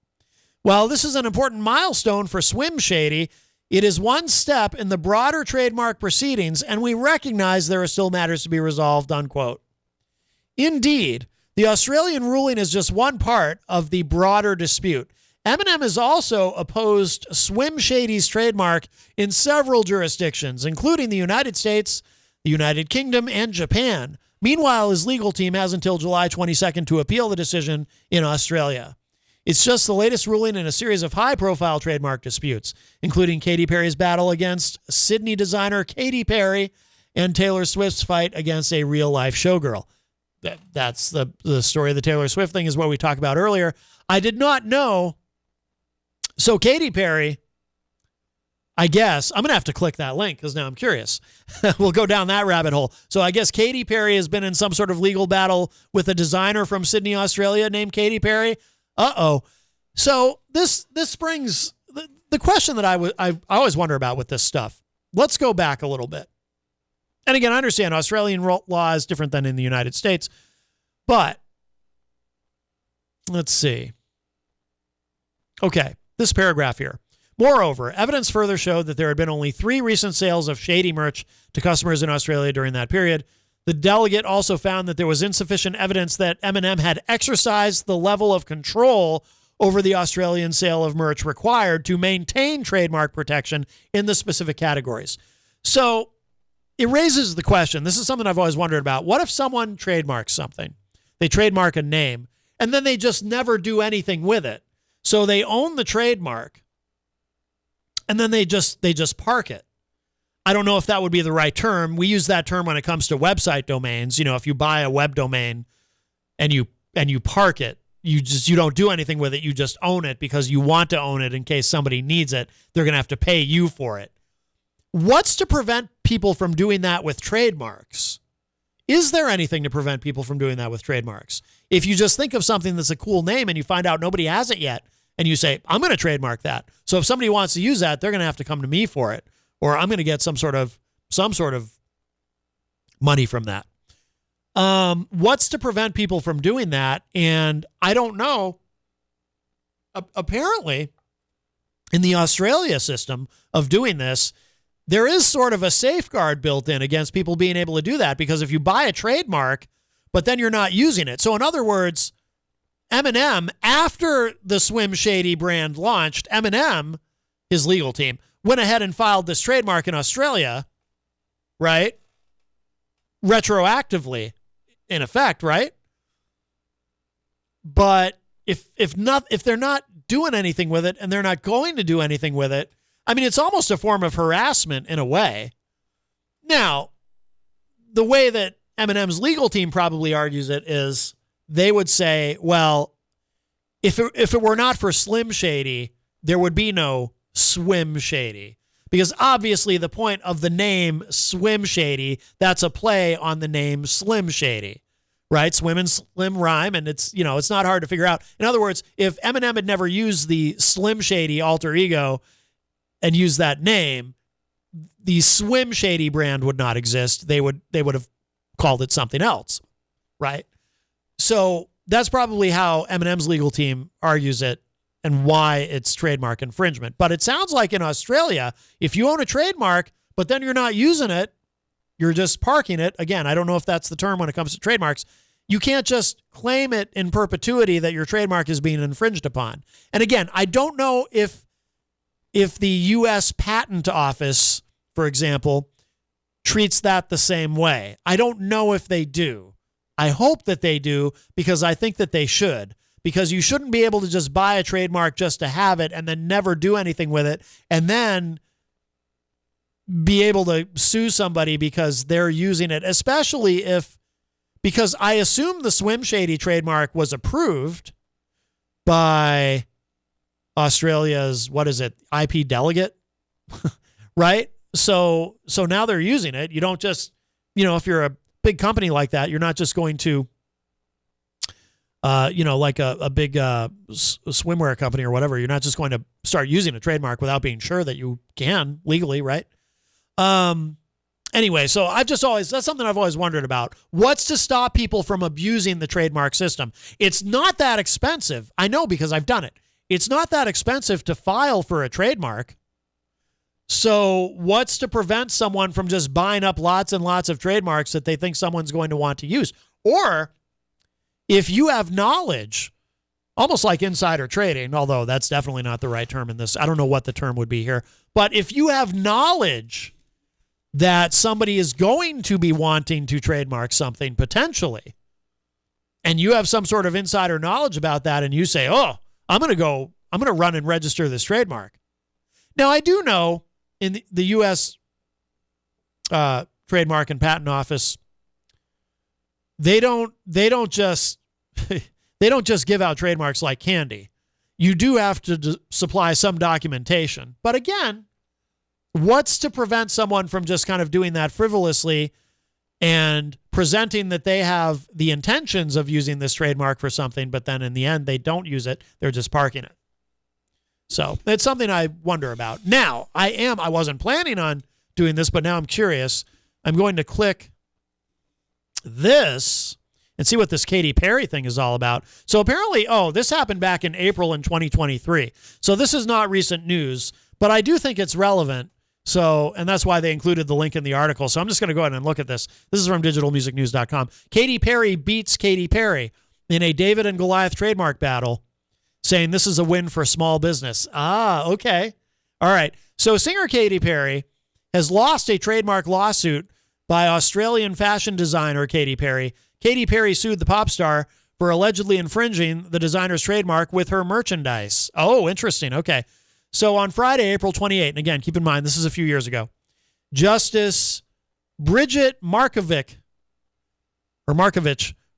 Speaker 3: while this is an important milestone for Swim Shady, it is one step in the broader trademark proceedings, and we recognize there are still matters to be resolved, unquote. Indeed, the Australian ruling is just one part of the broader dispute. Eminem has also opposed Swim Shady's trademark in several jurisdictions, including the United States, the United Kingdom, and Japan. Meanwhile, his legal team has until July 22nd to appeal the decision in Australia. It's just the latest ruling in a series of high-profile trademark disputes, including Katy Perry's battle against Sydney designer Katy Perry and Taylor Swift's fight against a real-life showgirl. That's the story of the Taylor Swift thing is what we talked about earlier. I did not know. So Katy Perry, I guess, I'm going to have to click that link because now I'm curious. We'll go down that rabbit hole. So I guess Katy Perry has been in some sort of legal battle with a designer from Sydney, Australia named Katy Perry. Uh-oh. So this brings the question that I always wonder about with this stuff. Let's go back a little bit. And again, I understand Australian law is different than in the United States, but let's see. Okay, this paragraph here. Moreover, evidence further showed that there had been only 3 recent sales of Shady merch to customers in Australia during that period. The delegate also found that there was insufficient evidence that Eminem had exercised the level of control over the Australian sale of merch required to maintain trademark protection in the specific categories. So it raises the question, this is something I've always wondered about. What if someone trademarks something? They trademark a name, and then they just never do anything with it. So they own the trademark, and then they just park it. I don't know if that would be the right term. We use that term when it comes to website domains. You know, if you buy a web domain and you park it, you don't do anything with it. You just own it because you want to own it in case somebody needs it. They're going to have to pay you for it. What's to prevent people from doing that with trademarks? Is there anything to prevent people from doing that with trademarks? If you just think of something that's a cool name and you find out nobody has it yet, and you say, I'm going to trademark that. So if somebody wants to use that, they're going to have to come to me for it, or I'm going to get some sort of money from that. What's to prevent people from doing that? And I don't know. Apparently, in the Australia system of doing this, there is sort of a safeguard built in against people being able to do that, because if you buy a trademark, but then you're not using it. So in other words, Eminem, after the Swim Shady brand launched, Eminem, his legal team, went ahead and filed this trademark in Australia, right? Retroactively, in effect, right? But if they're not doing anything with it, and they're not going to do anything with it, I mean, it's almost a form of harassment in a way. Now, the way that Eminem's legal team probably argues it is they would say, well, if it were not for Slim Shady, there would be no Swim Shady. Because obviously the point of the name Swim Shady, that's a play on the name Slim Shady, right? Swim and Slim rhyme, and it's not hard to figure out. In other words, if Eminem had never used the Slim Shady alter ego and used that name, the Swim Shady brand would not exist. They would have called it something else, right? So that's probably how Eminem's legal team argues it and why it's trademark infringement. But it sounds like in Australia, if you own a trademark, but then you're not using it, you're just parking it. Again, I don't know if that's the term when it comes to trademarks. You can't just claim it in perpetuity that your trademark is being infringed upon. And again, I don't know if the U.S. Patent Office, for example, treats that the same way. I don't know if they do. I hope that they do, because I think that they should. Because you shouldn't be able to just buy a trademark just to have it and then never do anything with it, and then be able to sue somebody because they're using it, especially because I assume the Swim Shady trademark was approved by Australia's, IP delegate, right? So now they're using it. You don't just, if you're a big company like that, you're not just going to, like a big swimwear company or whatever. You're not just going to start using a trademark without being sure that you can legally, right? Anyway, so that's something I've always wondered about. What's to stop people from abusing the trademark system? It's not that expensive. I know, because I've done it. It's not that expensive to file for a trademark. So what's to prevent someone from just buying up lots and lots of trademarks that they think someone's going to want to use? Or if you have knowledge, almost like insider trading, although that's definitely not the right term in this. I don't know what the term would be here. But if you have knowledge that somebody is going to be wanting to trademark something potentially, and you have some sort of insider knowledge about that, and you say, oh, I'm going to run and register this trademark. Now, I do know in the U.S. Trademark and Patent Office, they don't just give out trademarks like candy. You do have to supply some documentation. But again, what's to prevent someone from just kind of doing that frivolously and presenting that they have the intentions of using this trademark for something, but then in the end they don't use it, they're just parking it. So it's something I wonder about. Now, I wasn't planning on doing this, but now I'm curious. I'm going to click this and see what this Katy Perry thing is all about. So apparently, this happened back in April in 2023. So this is not recent news, but I do think it's relevant. So, and that's why they included the link in the article. So I'm just going to go ahead and look at this. This is from digitalmusicnews.com. Katy Perry beats Katy Perry in a David and Goliath trademark battle, saying this is a win for small business. Okay. All right. So singer Katy Perry has lost a trademark lawsuit by Australian fashion designer Katy Perry. Katy Perry sued the pop star for allegedly infringing the designer's trademark with her merchandise. Oh, interesting. Okay. So on Friday, April 28th, and again, keep in mind, this is a few years ago, Justice Bridget Markovich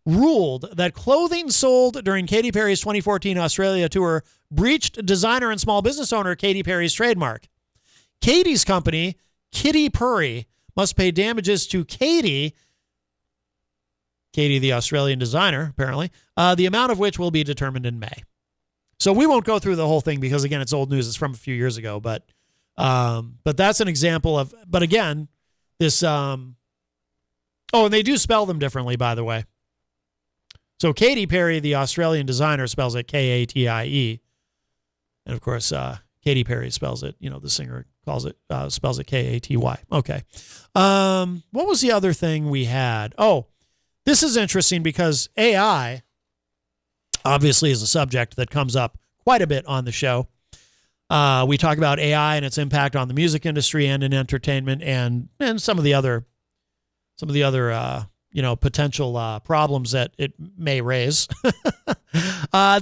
Speaker 3: ruled that clothing sold during Katy Perry's 2014 Australia tour breached designer and small business owner Katy Perry's trademark. Katy's company, Kitty Purry, must pay damages to Katy, the Australian designer, apparently, the amount of which will be determined in May. So we won't go through the whole thing because, again, it's old news. It's from a few years ago. But that's an example of, but again, this, and they do spell them differently, by the way. So Katy Perry, the Australian designer, spells it Katie. And of course, Katy Perry spells it, the singer spells it Katy. Okay. What was the other thing we had? Oh, this is interesting because AI obviously is a subject that comes up quite a bit on the show. We talk about AI and its impact on the music industry and in entertainment and some of the other potential problems that it may raise.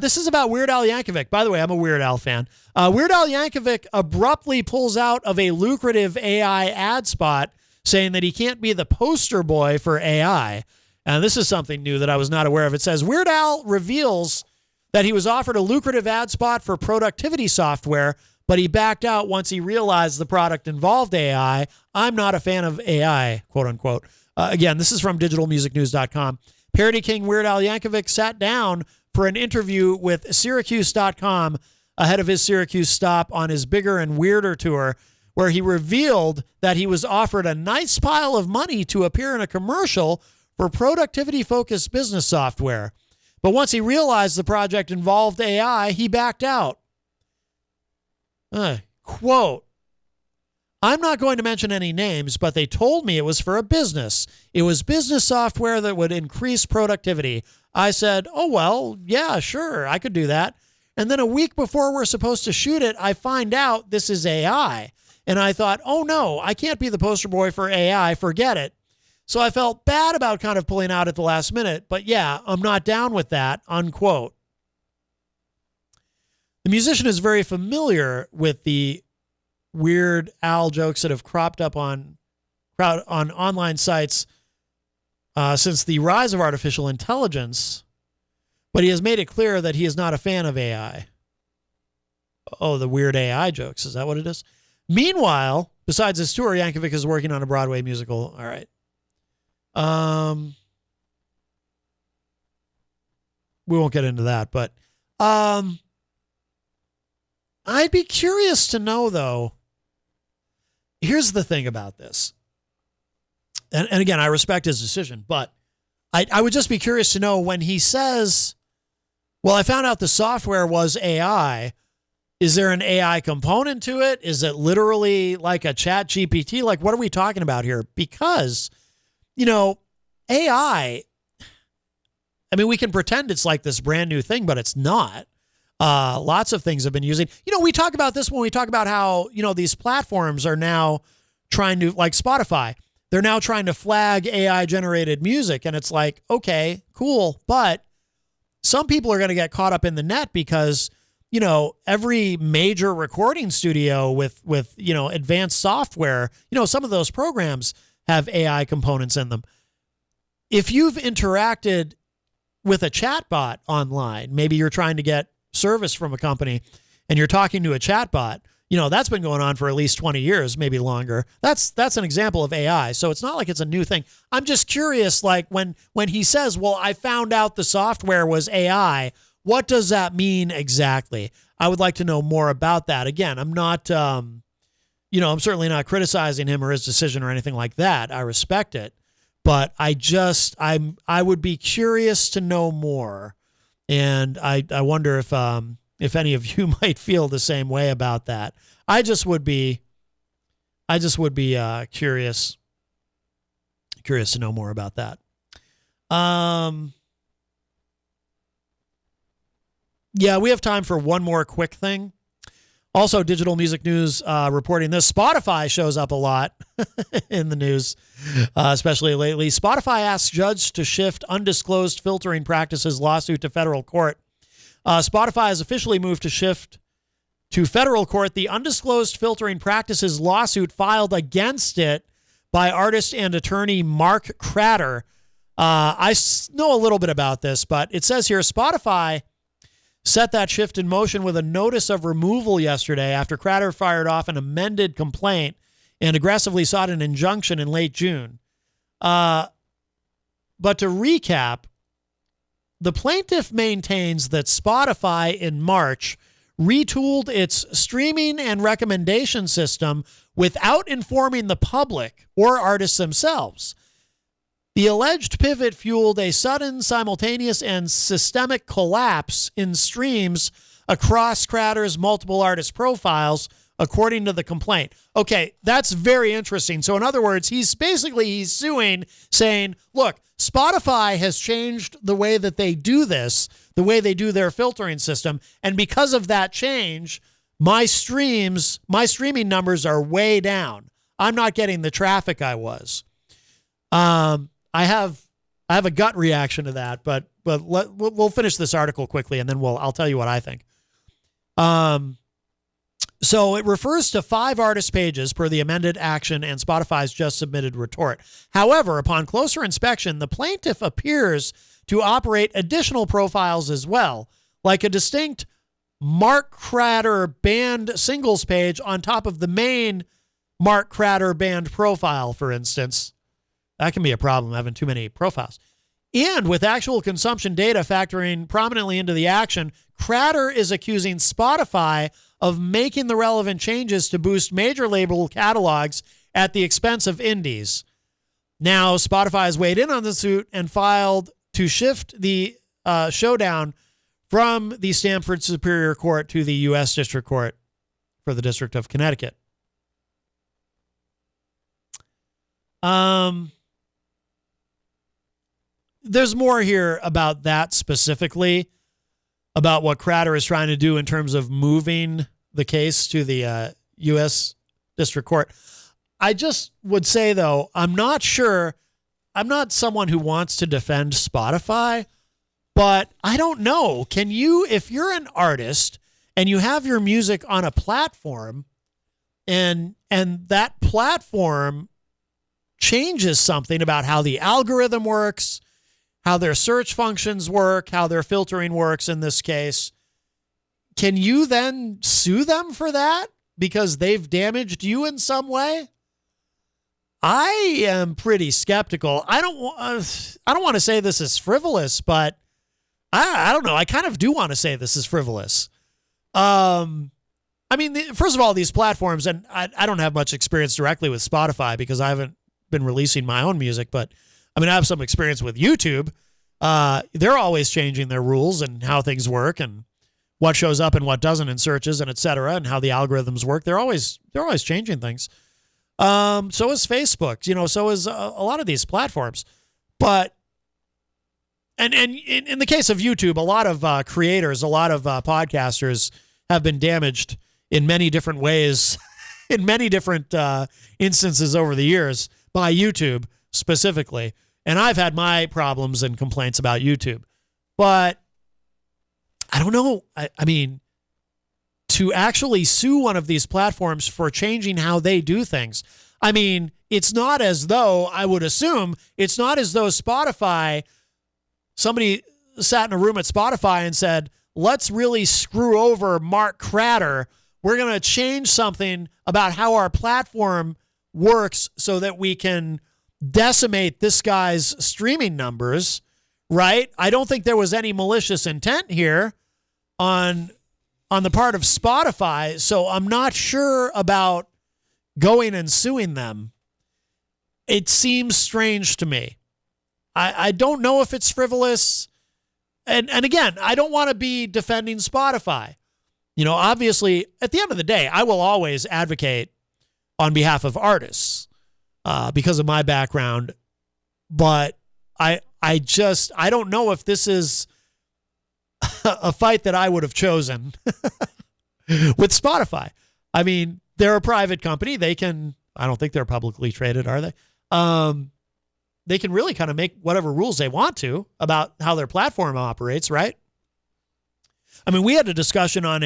Speaker 3: This is about Weird Al Yankovic. By the way, I'm a Weird Al fan. Weird Al Yankovic abruptly pulls out of a lucrative AI ad spot saying that he can't be the poster boy for AI. And this is something new that I was not aware of. It says, Weird Al reveals that he was offered a lucrative ad spot for productivity software, but he backed out once he realized the product involved AI. I'm not a fan of AI, quote unquote. Again, this is from digitalmusicnews.com. Parody king Weird Al Yankovic sat down for an interview with Syracuse.com ahead of his Syracuse stop on his bigger and weirder tour, where he revealed that he was offered a nice pile of money to appear in a commercial for productivity-focused business software. But once he realized the project involved AI, he backed out. Quote, I'm not going to mention any names, but they told me it was for a business. It was business software that would increase productivity. I said, oh, well, yeah, sure, I could do that. And then a week before we're supposed to shoot it, I find out this is AI. And I thought, oh, no, I can't be the poster boy for AI. Forget it. So I felt bad about kind of pulling out at the last minute. But yeah, I'm not down with that, unquote. The musician is very familiar with the Weird Al jokes that have cropped up on online sites since the rise of artificial intelligence, but he has made it clear that he is not a fan of AI. Oh, the weird AI jokes. Is that what it is? Meanwhile, besides his tour, Yankovic is working on a Broadway musical. All right. We won't get into that, but I'd be curious to know, though. Here's the thing about this. And again, I respect his decision, but I would just be curious to know when he says, well, I found out the software was AI. Is there an AI component to it? Is it literally like a chat GPT? Like, what are we talking about here? Because, AI, I mean, we can pretend it's like this brand new thing, but it's not. Lots of things have been using, we talk about this when we talk about how, these platforms are now trying to, like Spotify, they're now trying to flag AI generated music. And it's like, okay, cool. But some people are going to get caught up in the net because, every major recording studio with advanced software, some of those programs have AI components in them. If you've interacted with a chatbot online, maybe you're trying to get service from a company and you're talking to a chatbot, that's been going on for at least 20 years, maybe longer. That's an example of AI. So it's not like it's a new thing. I'm just curious, like when he says, well, I found out the software was AI, what does that mean exactly? I would like to know more about that. Again, I'm not, I'm certainly not criticizing him or his decision or anything like that. I respect it, but I would be curious to know more. And I wonder if any of you might feel the same way about that. I just would be curious to know more about that. Yeah, we have time for one more quick thing. Also, Digital Music News reporting this. Spotify shows up a lot in the news, especially lately. Spotify asks judge to shift undisclosed filtering practices lawsuit to federal court. Spotify has officially moved to shift to federal court the undisclosed filtering practices lawsuit filed against it by artist and attorney Mark Cratter. I know a little bit about this, but it says here Spotify set that shift in motion with a notice of removal yesterday after Cratter fired off an amended complaint and aggressively sought an injunction in late June. But to recap, the plaintiff maintains that Spotify in March retooled its streaming and recommendation system without informing the public or artists themselves. The alleged pivot fueled a sudden, simultaneous, and systemic collapse in streams across Cratter's multiple artist profiles, according to the complaint. Okay, that's very interesting. So in other words, he's suing, saying, look, Spotify has changed the way that they do this, the way they do their filtering system, and because of that change, my streaming numbers are way down. I'm not getting the traffic I was. I have a gut reaction to that, but we'll finish this article quickly, and then I'll tell you what I think. So it refers to 5 artist pages per the amended action and Spotify's just submitted retort. However, upon closer inspection, the plaintiff appears to operate additional profiles as well, like a distinct Mark Cratter band singles page on top of the main Mark Cratter band profile, for instance. That can be a problem, having too many profiles. And with actual consumption data factoring prominently into the action, Cratter is accusing Spotify of making the relevant changes to boost major label catalogs at the expense of indies. Now, Spotify has weighed in on the suit and filed to shift the showdown from the Stamford Superior Court to the U.S. District Court for the District of Connecticut. There's more here about that specifically, about what Cratter is trying to do in terms of moving the case to the U.S. District Court. I just would say, though, I'm not sure. I'm not someone who wants to defend Spotify, but I don't know. Can you, if you're an artist and you have your music on a platform and that platform changes something about how the algorithm works, how their search functions work, how their filtering works in this case, can you then sue them for that because they've damaged you in some way? I am pretty skeptical. I don't want to say this is frivolous, but I don't know. I kind of do want to say this is frivolous. I mean, first of all, these platforms, and I don't have much experience directly with Spotify because I haven't been releasing my own music, but I mean, I have some experience with YouTube. They're always changing their rules and how things work and what shows up and what doesn't in searches and et cetera, and how the algorithms work. They're always changing things. So is Facebook, so is a lot of these platforms. But, and in the case of YouTube, a lot of creators, a lot of podcasters have been damaged in many different ways, in many different instances over the years by YouTube specifically. And I've had my problems and complaints about YouTube. But I don't know. I mean, to actually sue one of these platforms for changing how they do things, I mean, it's not as though, I would assume, it's not as though Spotify, somebody sat in a room at Spotify and said, let's really screw over Mark Cratter. We're going to change something about how our platform works so that we can decimate this guy's streaming numbers, right? I don't think there was any malicious intent here on the part of Spotify, so I'm not sure about going and suing them. It seems strange to me. I don't know if it's frivolous. And again, I don't want to be defending Spotify. Obviously, at the end of the day, I will always advocate on behalf of artists because of my background. But I don't know if this is a fight that I would have chosen with Spotify. I mean, they're a private company. I don't think they're publicly traded, are they? They can really kind of make whatever rules they want to about how their platform operates, right? I mean, we had a discussion on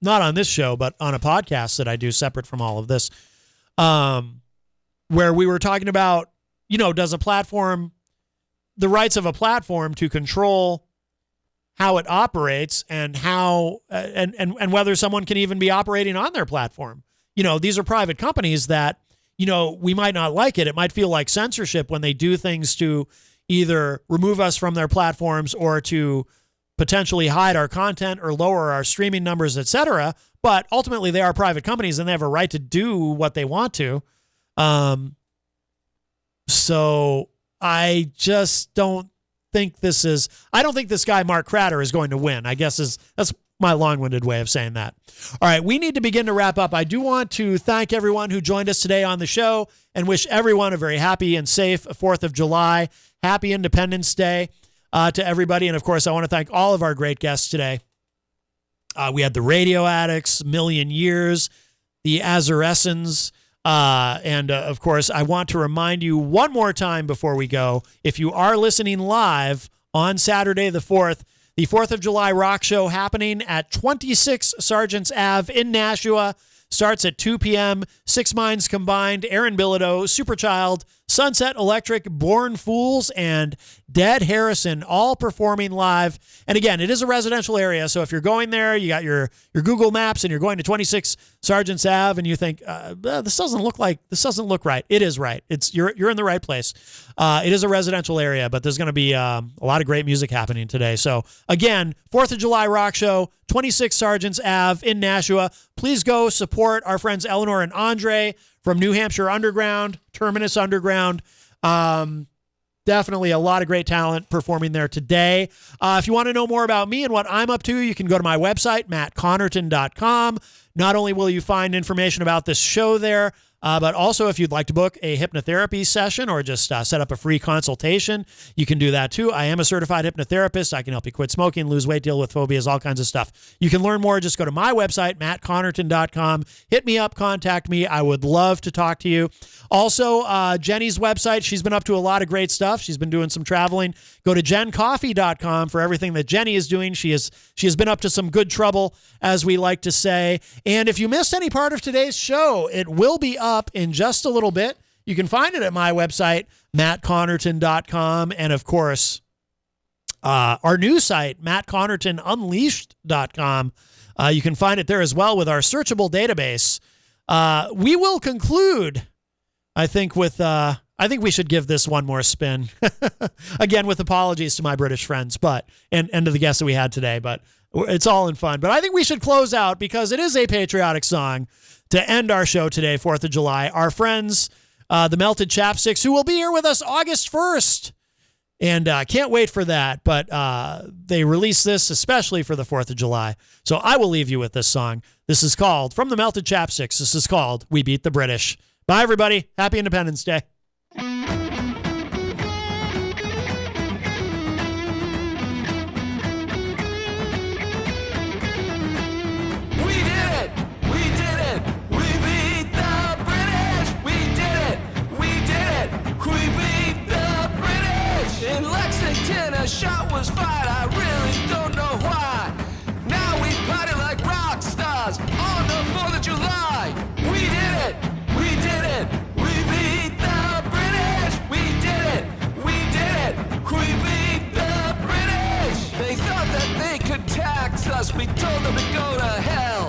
Speaker 3: not on this show, but on a podcast that I do separate from all of this, where we were talking about, does the rights of a platform to control how it operates and how and whether someone can even be operating on their platform. These are private companies that, we might not like it. It might feel like censorship when they do things to either remove us from their platforms or to potentially hide our content or lower our streaming numbers, etc. But ultimately, they are private companies and they have a right to do what they want to. So I just don't think I don't think this guy, Mark Cratter, is going to win, I guess that's my long-winded way of saying that. All right, we need to begin to wrap up. I do want to thank everyone who joined us today on the show and wish everyone a very happy and safe 4th of July. Happy Independence Day to everybody. And of course, I want to thank all of our great guests today. We had the Radio Addicts, MillionYears, the Azarescens, and of course, I want to remind you one more time before we go, if you are listening live on Saturday the 4th, the 4th of July rock show happening at 26 Sergeants Ave in Nashua starts at 2 p.m. Six Minds Combined, Aaron Bilodeau, Superchild, Sunset Electric, Born Fools, and Dead Harrison all performing live. And again, it is a residential area, so if you're going there, you got your Google Maps and you're going to 26 Sergeants Ave and you think, this doesn't look right. It is right. You're in the right place. It is a residential area, but there's going to be a lot of great music happening today. So again, 4th of July rock show, 26 Sergeants Ave in Nashua. Please go support our friends Eleanor and Andre from New Hampshire Underground, Terminus Underground. Definitely a lot of great talent performing there today. If you want to know more about me and what I'm up to, you can go to my website, mattconnarton.com. Not only will you find information about this show there, but also if you'd like to book a hypnotherapy session or just set up a free consultation, you can do that too. I am a certified hypnotherapist. I can help you quit smoking, lose weight, deal with phobias, all kinds of stuff. You can learn more. Just go to my website, mattconnarton.com. Hit me up, contact me. I would love to talk to you. Also, Jenny's website, she's been up to a lot of great stuff. She's been doing some traveling. Go to jencoffee.com for everything that Jenny is doing. She has been up to some good trouble, as we like to say. And if you missed any part of today's show, it will be up in just a little bit. You can find it at my website, mattconnarton.com. And of course, our new site, mattconnartonunleashed.com. You can find it there as well with our searchable database. We will conclude, I think we should give this one more spin. Again, with apologies to my British friends, and to the guests that we had today, but it's all in fun. But I think we should close out because it is a patriotic song to end our show today, 4th of July. Our friends, the Melted Chapsticks, who will be here with us August 1st. And can't wait for that. But they released this especially for the 4th of July. So I will leave you with this song. This is called, from the Melted Chapsticks, this is called We Beat the British. Bye, everybody. Happy Independence Day.
Speaker 8: A shot was fired, I really don't know why. Now we party like rock stars on the 4th of July. We did it, we did it, we beat the British. We did it, we did it, we beat the British. They thought that they could tax us, we told them to go to hell.